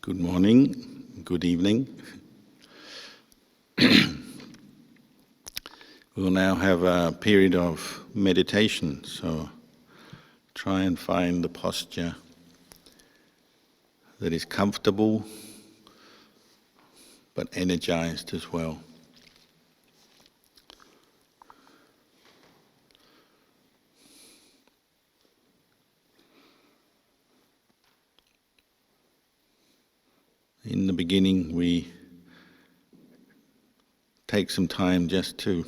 Good morning, good evening. We'll now have a period of meditation, so try and find the posture that is comfortable but energized as well. In the beginning, we take some time just to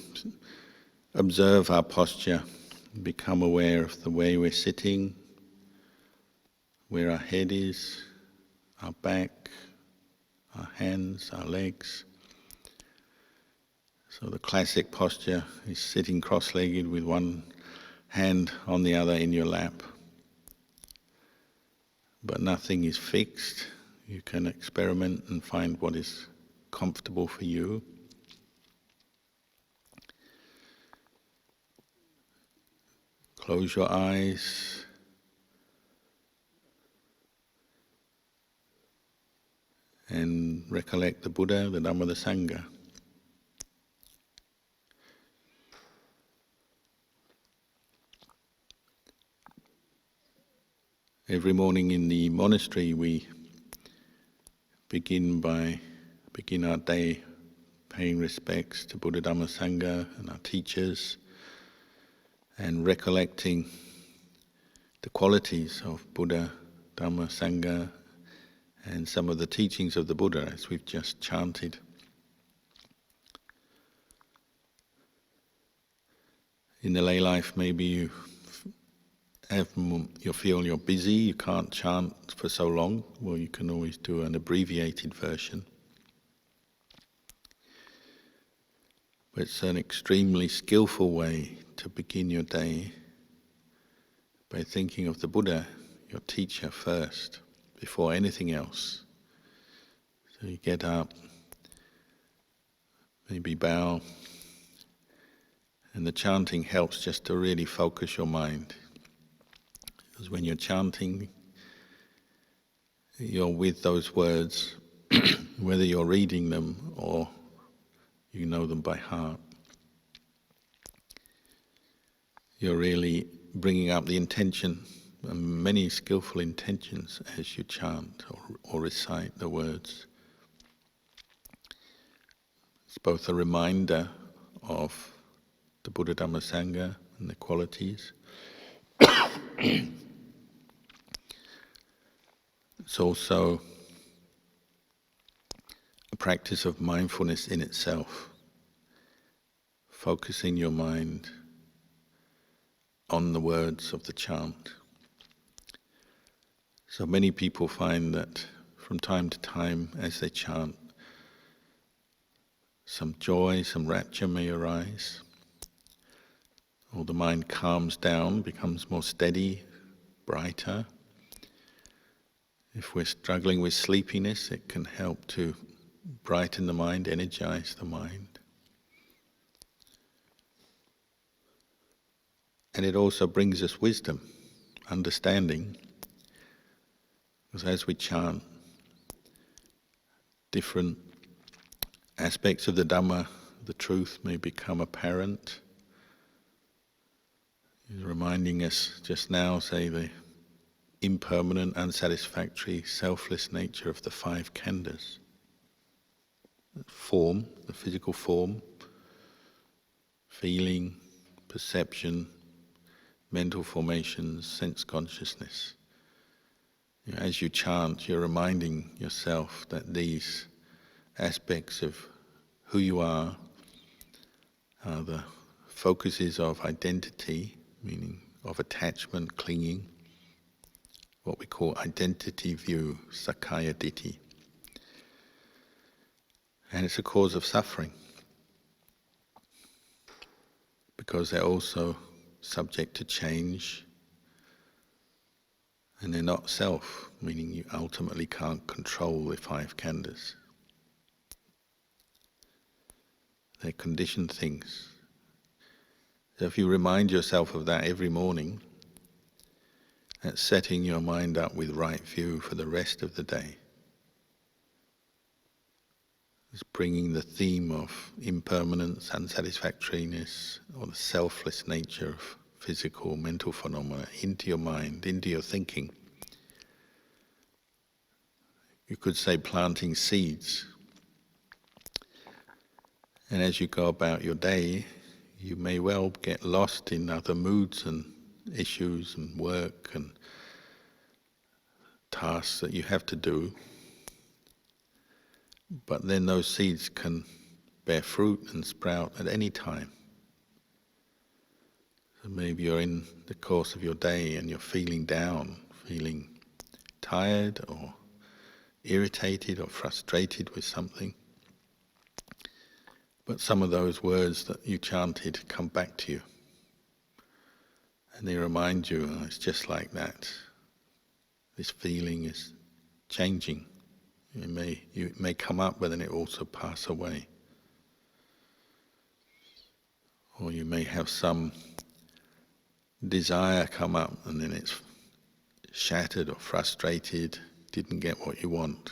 observe our posture, become aware of the way we're sitting, where our head is, our back, our hands, our legs. So the classic posture is sitting cross-legged with one hand on the other in your lap. But nothing is fixed. You can experiment and find what is comfortable for you. Close your eyes. And recollect the Buddha, the Dhamma, the Sangha. Every morning in the monastery we begin our day paying respects to Buddha, Dhamma, Sangha and our teachers, and recollecting the qualities of Buddha, Dhamma, Sangha, and some of the teachings of the Buddha as we've just chanted. In the lay life, maybe you feel you're busy, you can't chant for so long. Well, you can always do an abbreviated version. But it's an extremely skillful way to begin your day by thinking of the Buddha, your teacher, first, before anything else. So you get up, maybe bow, and the chanting helps just to really focus your mind. Because when you're chanting, you're with those words, whether you're reading them or you know them by heart. You're really bringing up the intention, many skillful intentions as you chant or recite the words. It's both a reminder of the Buddha, Dhamma, Sangha and the qualities. It's also a practice of mindfulness in itself, focusing your mind on the words of the chant. So many people find that from time to time as they chant, some joy, some rapture may arise, or the mind calms down, becomes more steady, brighter. If we're struggling with sleepiness, it can help to brighten the mind, energize the mind. And it also brings us wisdom, understanding. Because as we chant, different aspects of the Dhamma, the truth, may become apparent. He's reminding us just now, say, the impermanent, unsatisfactory, selfless nature of the five khandhas. Form, the physical form, feeling, perception, mental formations, sense consciousness. As you chant, you're reminding yourself that these aspects of who you are the focuses of identity, meaning of attachment, clinging, what we call identity view, sakkaya ditthi. And it's a cause of suffering because they're also subject to change and they're not self, meaning you ultimately can't control the five khandhas. They're conditioned things. So if you remind yourself of that every morning, that's setting your mind up with right view for the rest of the day. is bringing the theme of impermanence, unsatisfactoriness, or the selfless nature of physical, mental phenomena into your mind, into your thinking. You could say planting seeds. And as you go about your day, you may well get lost in other moods and issues and work and tasks that you have to do. But then those seeds can bear fruit and sprout at any time. So maybe you're in the course of your day and you're feeling down, feeling tired or irritated or frustrated with something. But some of those words that you chanted come back to you. And they remind you, oh, it's just like that. This feeling is changing. It may come up, but then it also pass away. Or you may have some desire come up and then it's shattered or frustrated, didn't get what you want.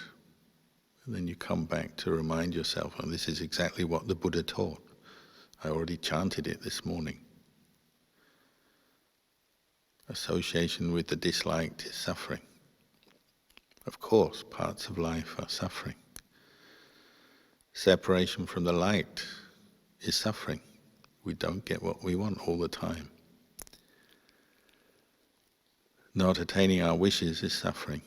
And then you come back to remind yourself, oh, this is exactly what the Buddha taught. I already chanted it this morning. Association with the disliked is suffering. Of course, parts of life are suffering. Separation from the light is suffering. We don't get what we want all the time. Not attaining our wishes is suffering.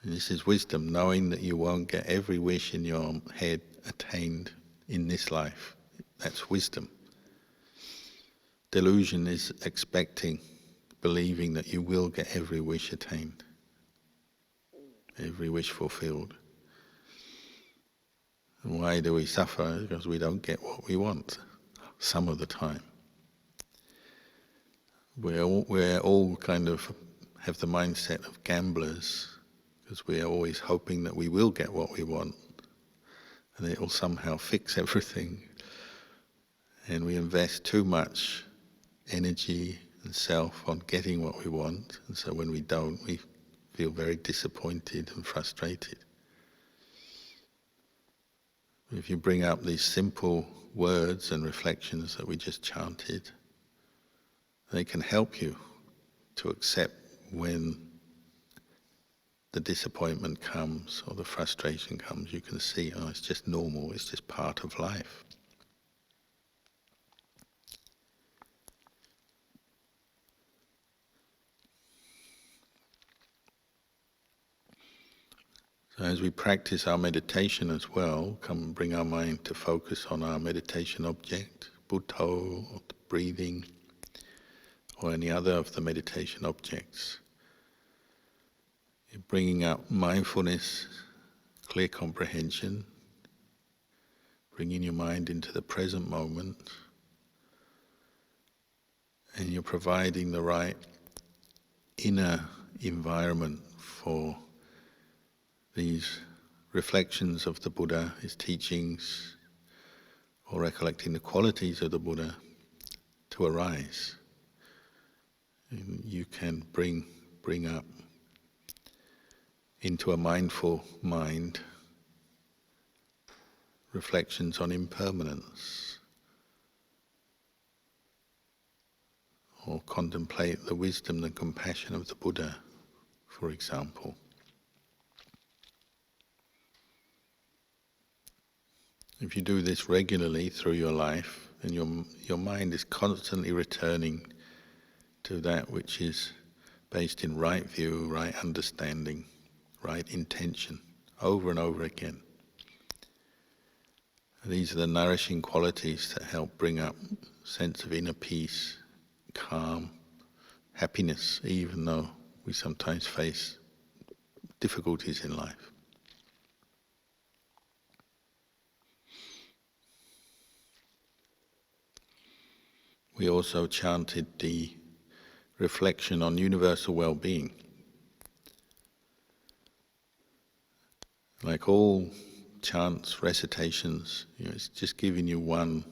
And this is wisdom, knowing that you won't get every wish in your head attained in this life. That's wisdom. Delusion is expecting, believing that you will get every wish attained, every wish fulfilled. And why do we suffer? Because we don't get what we want, some of the time. We're all kind of have the mindset of gamblers, because we're always hoping that we will get what we want, and it will somehow fix everything. And we invest too much energy and self on getting what we want, and so when we don't, we feel very disappointed and frustrated. If you bring up these simple words and reflections that we just chanted, they can help you to accept when the disappointment comes or the frustration comes. You can see, oh, it's just normal, it's just part of life. So as we practice our meditation as well, come bring our mind to focus on our meditation object, Buddho, or the breathing, or any other of the meditation objects. You're bringing up mindfulness, clear comprehension, bringing your mind into the present moment, and you're providing the right inner environment for these reflections of the Buddha, his teachings, or recollecting the qualities of the Buddha to arise. And you can bring up into a mindful mind reflections on impermanence, or contemplate the wisdom and compassion of the Buddha, for example. If you do this regularly through your life, then your mind is constantly returning to that which is based in right view, right understanding, right intention, over and over again. And these are the nourishing qualities that help bring up a sense of inner peace, calm, happiness, even though we sometimes face difficulties in life. We also chanted the reflection on universal well-being. Like all chants, recitations, it's just giving you one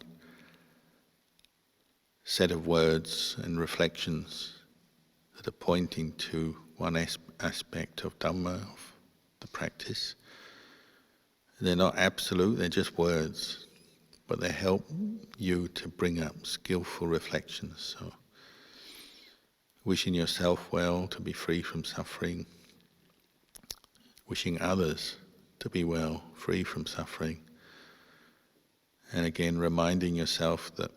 set of words and reflections that are pointing to one aspect of Dhamma, of the practice. They're not absolute, they're just words, but they help you to bring up skillful reflections. So, wishing yourself well, to be free from suffering. Wishing others to be well, free from suffering. And again, reminding yourself that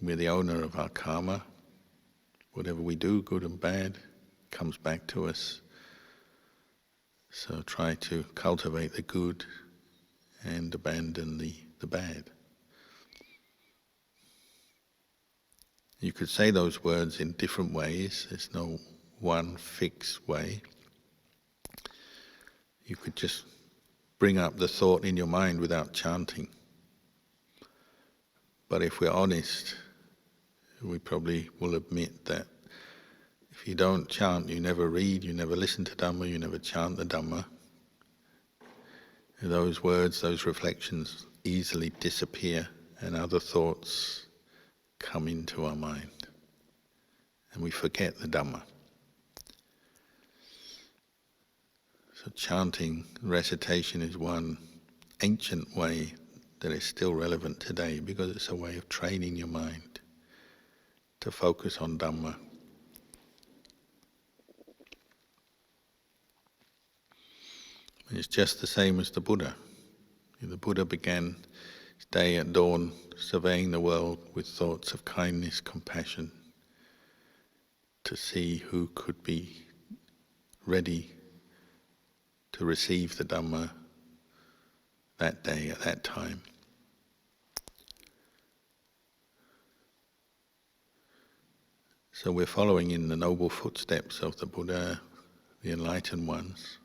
we're the owner of our karma. Whatever we do, good and bad, comes back to us. So try to cultivate the good and abandon the bad. You could say those words in different ways. There's no one fixed way. You could just bring up the thought in your mind without chanting. But if we're honest, we probably will admit that if you don't chant, you never read, you never listen to Dhamma, you never chant the Dhamma, those words, those reflections easily disappear and other thoughts come into our mind. And we forget the Dhamma. So chanting, recitation is one ancient way that is still relevant today because it's a way of training your mind to focus on Dhamma. It's just the same as the Buddha. The Buddha began his day at dawn surveying the world with thoughts of kindness, compassion, to see who could be ready to receive the Dhamma that day, at that time. So we're following in the noble footsteps of the Buddha, the enlightened ones,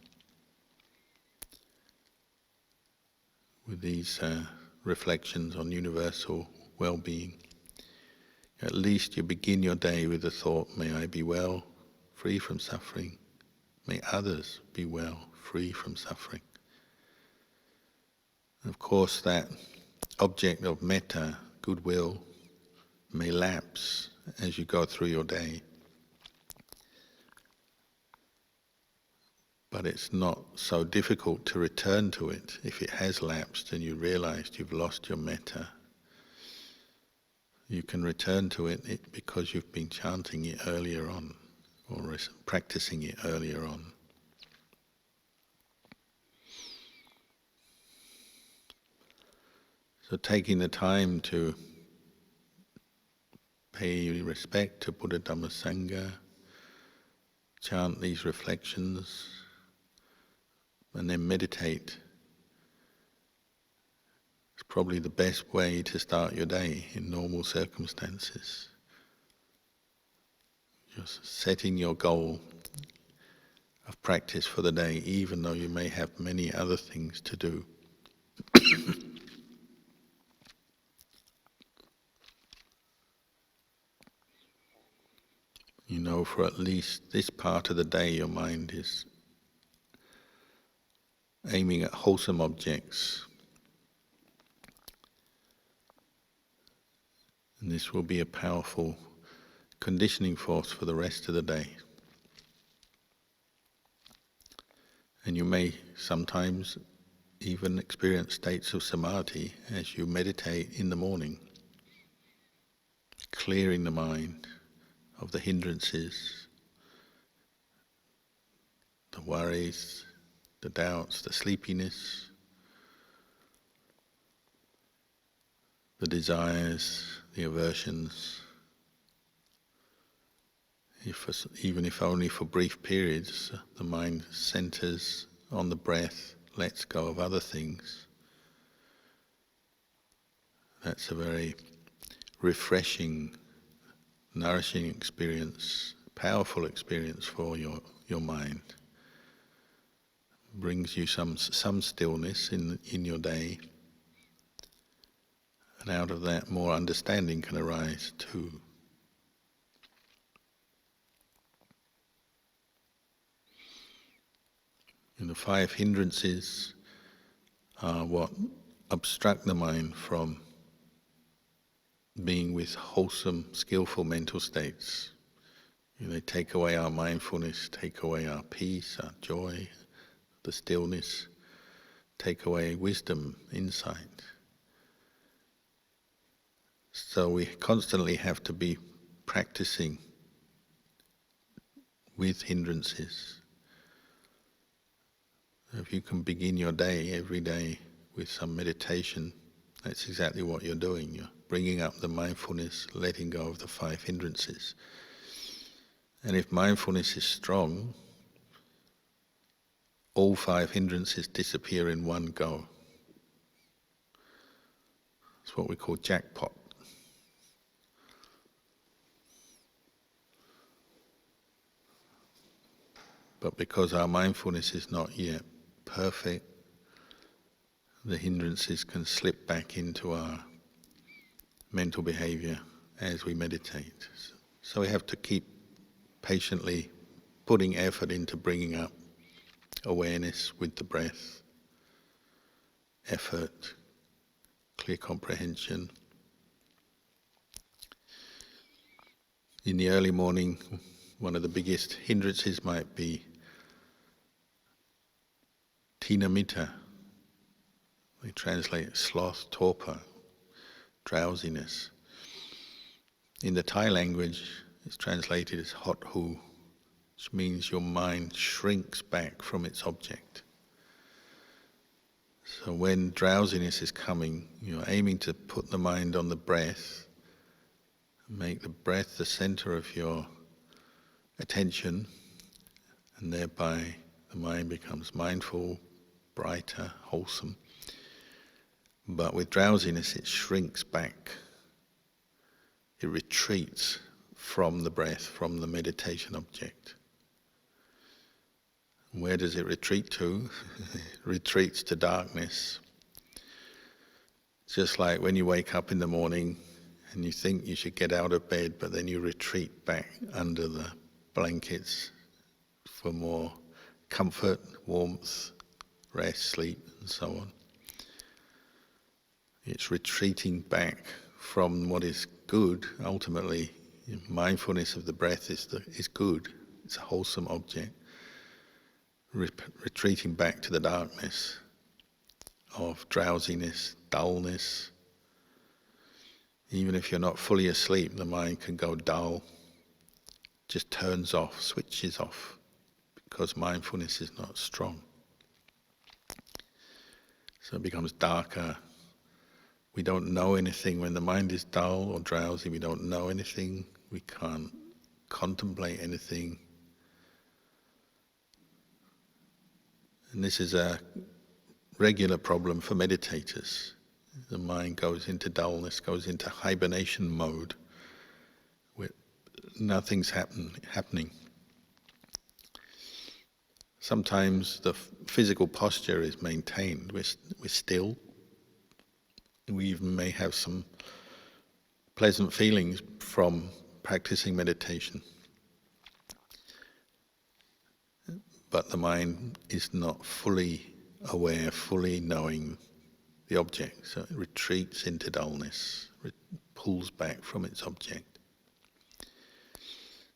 with these reflections on universal well-being. At least you begin your day with the thought, may I be well, free from suffering. May others be well, free from suffering. And of course, that object of metta, goodwill, may lapse as you go through your day. But it's not so difficult to return to it if it has lapsed and you realized you've lost your metta. You can return to it because you've been chanting it earlier on or practicing it earlier on. So taking the time to pay respect to Buddha, Dhamma, Sangha, chant these reflections, and then meditate. It's probably the best way to start your day in normal circumstances. Just setting your goal of practice for the day, even though you may have many other things to do. You know, for at least this part of the day, your mind is aiming at wholesome objects. And this will be a powerful conditioning force for the rest of the day. And you may sometimes even experience states of samadhi as you meditate in the morning, clearing the mind of the hindrances, the worries, the doubts, the sleepiness, the desires, the aversions. Even if only for brief periods, the mind centers on the breath, lets go of other things. That's a very refreshing, nourishing experience, powerful experience for your mind. Brings you some stillness in your day, and out of that more understanding can arise too. And the 5 hindrances are what obstruct the mind from being with wholesome, skillful mental states. They take away our mindfulness, take away our peace, our joy, the stillness. take away wisdom, insight. So we constantly have to be practicing with hindrances. If you can begin your day every day with some meditation, that's exactly what you're doing. You're bringing up the mindfulness, letting go of the 5 hindrances. And if mindfulness is strong, all 5 hindrances disappear in one go. It's what we call jackpot. But because our mindfulness is not yet perfect, the hindrances can slip back into our mental behavior as we meditate. So we have to keep patiently putting effort into bringing up awareness with the breath, effort, clear comprehension. In the early morning, one of the biggest hindrances might be tinamita. We translate sloth, torpor, drowsiness. In the Thai language, it's translated as hot hu, which means your mind shrinks back from its object. So when drowsiness is coming, you're aiming to put the mind on the breath, make the breath the center of your attention, and thereby the mind becomes mindful, brighter, wholesome. But with drowsiness, it shrinks back. It retreats from the breath, from the meditation object. Where does it retreat to? It retreats to darkness. Just like when you wake up in the morning and you think you should get out of bed, but then you retreat back under the blankets for more comfort, warmth, rest, sleep, and so on. It's retreating back from what is good. Ultimately, mindfulness of the breath is good. It's a wholesome object. Retreating back to the darkness of drowsiness, dullness. Even if you're not fully asleep, the mind can go dull, just turns off, switches off, because mindfulness is not strong. So it becomes darker. We don't know anything. When the mind is dull or drowsy, we don't know anything. We can't contemplate anything. And this is a regular problem for meditators. The mind goes into dullness, goes into hibernation mode, where nothing's happening. Sometimes the physical posture is maintained. We're still. We even may have some pleasant feelings from practicing meditation. But the mind is not fully aware, fully knowing the object. So it retreats into dullness, pulls back from its object.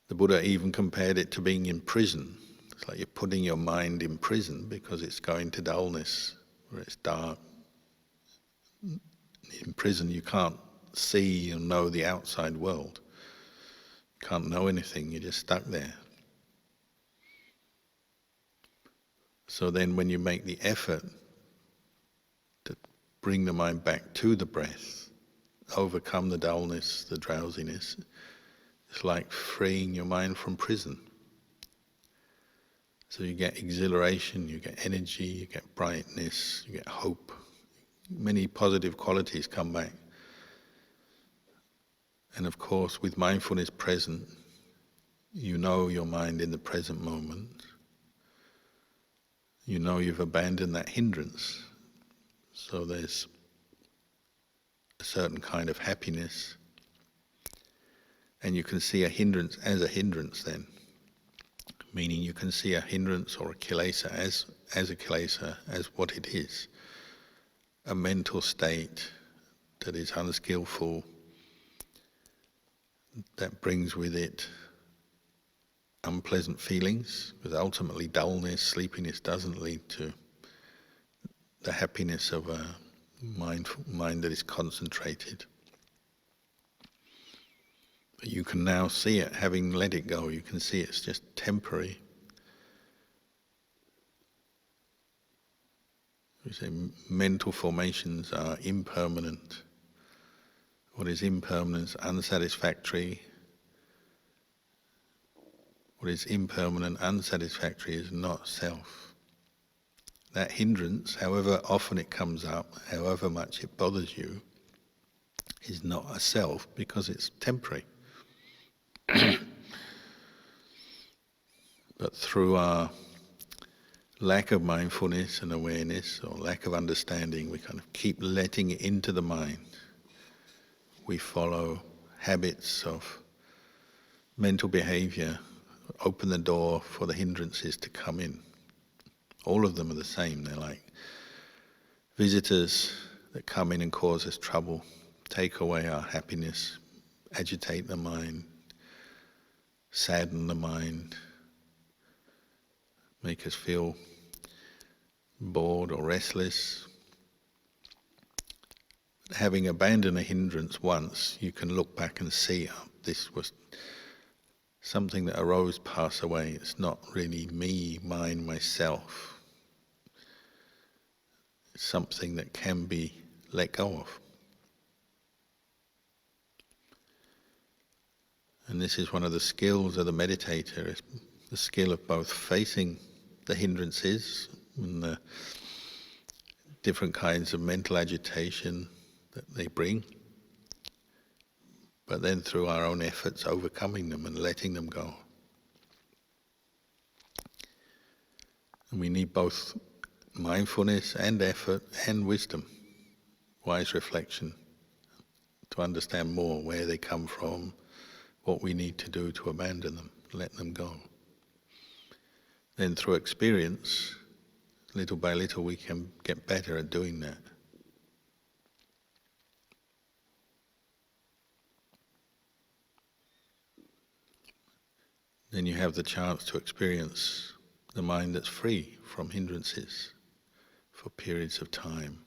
The Buddha even compared it to being in prison. It's like you're putting your mind in prison because it's going to dullness, where it's dark. In prison you can't see and know the outside world. You can't know anything, you're just stuck there. So then when you make the effort to bring the mind back to the breath, overcome the dullness, the drowsiness, it's like freeing your mind from prison. So you get exhilaration, you get energy, you get brightness, you get hope. Many positive qualities come back. And of course, with mindfulness present, you know your mind in the present moment. You know you've abandoned that hindrance. So there's a certain kind of happiness. And you can see a hindrance as a hindrance then. Meaning you can see a hindrance or a kilesa as a kilesa, as what it is. A mental state that is unskillful, that brings with it unpleasant feelings, because ultimately dullness, sleepiness doesn't lead to the happiness of a mind that is concentrated. But you can now see it, having let it go, you can see it's just temporary. We say mental formations are impermanent. What is impermanent is unsatisfactory. What is impermanent, unsatisfactory is not self. That hindrance, however often it comes up, however much it bothers you, is not a self because it's temporary. But through our lack of mindfulness and awareness, or lack of understanding, we kind of keep letting it into the mind. We follow habits of mental behavior, open the door for the hindrances to come in. All of them are the same. They're like visitors that come in and cause us trouble, take away our happiness, agitate the mind, sadden the mind, make us feel bored or restless. Having abandoned a hindrance once, you can look back and see, oh, this was something that arose, pass away. It's not really me, mine, myself. It's something that can be let go of. And this is one of the skills of the meditator, is the skill of both facing the hindrances and the different kinds of mental agitation that they bring, but then through our own efforts overcoming them and letting them go. And we need both mindfulness and effort and wisdom, wise reflection, to understand more where they come from, what we need to do to abandon them, let them go. Then through experience, little by little we can get better at doing that. Then you have the chance to experience the mind that's free from hindrances for periods of time.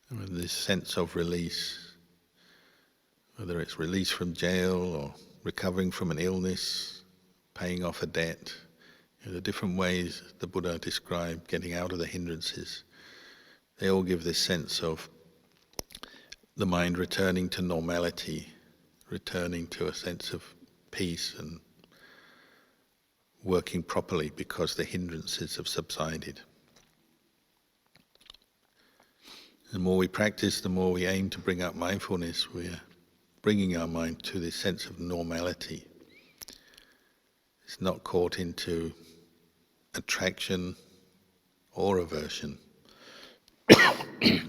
And this sense of release, whether it's release from jail or recovering from an illness, paying off a debt, the different ways the Buddha described getting out of the hindrances, they all give this sense of the mind returning to normality, returning to a sense of peace and working properly because the hindrances have subsided. The more we practice, the more we aim to bring up mindfulness, we're bringing our mind to this sense of normality. It's not caught into attraction or aversion. It's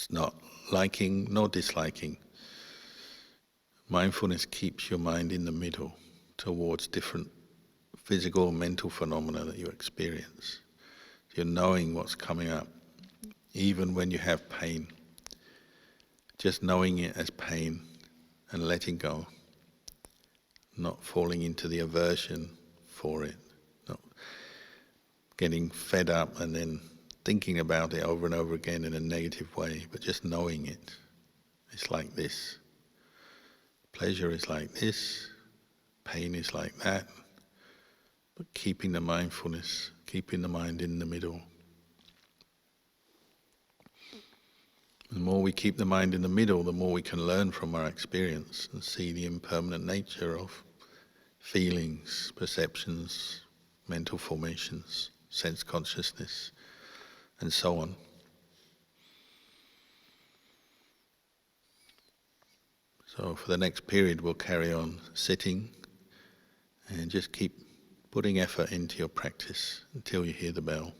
not liking nor disliking. Mindfulness keeps your mind in the middle towards different physical and mental phenomena that you experience. You're knowing what's coming up, even when you have pain. Just knowing it as pain and letting go. Not falling into the aversion for it. Not getting fed up and then thinking about it over and over again in a negative way, but just knowing it. It's like this. Pleasure is like this, pain is like that, but keeping the mindfulness, keeping the mind in the middle. The more we keep the mind in the middle, the more we can learn from our experience and see the impermanent nature of feelings, perceptions, mental formations, sense consciousness, and so on. So for the next period we'll carry on sitting and just keep putting effort into your practice until you hear the bell.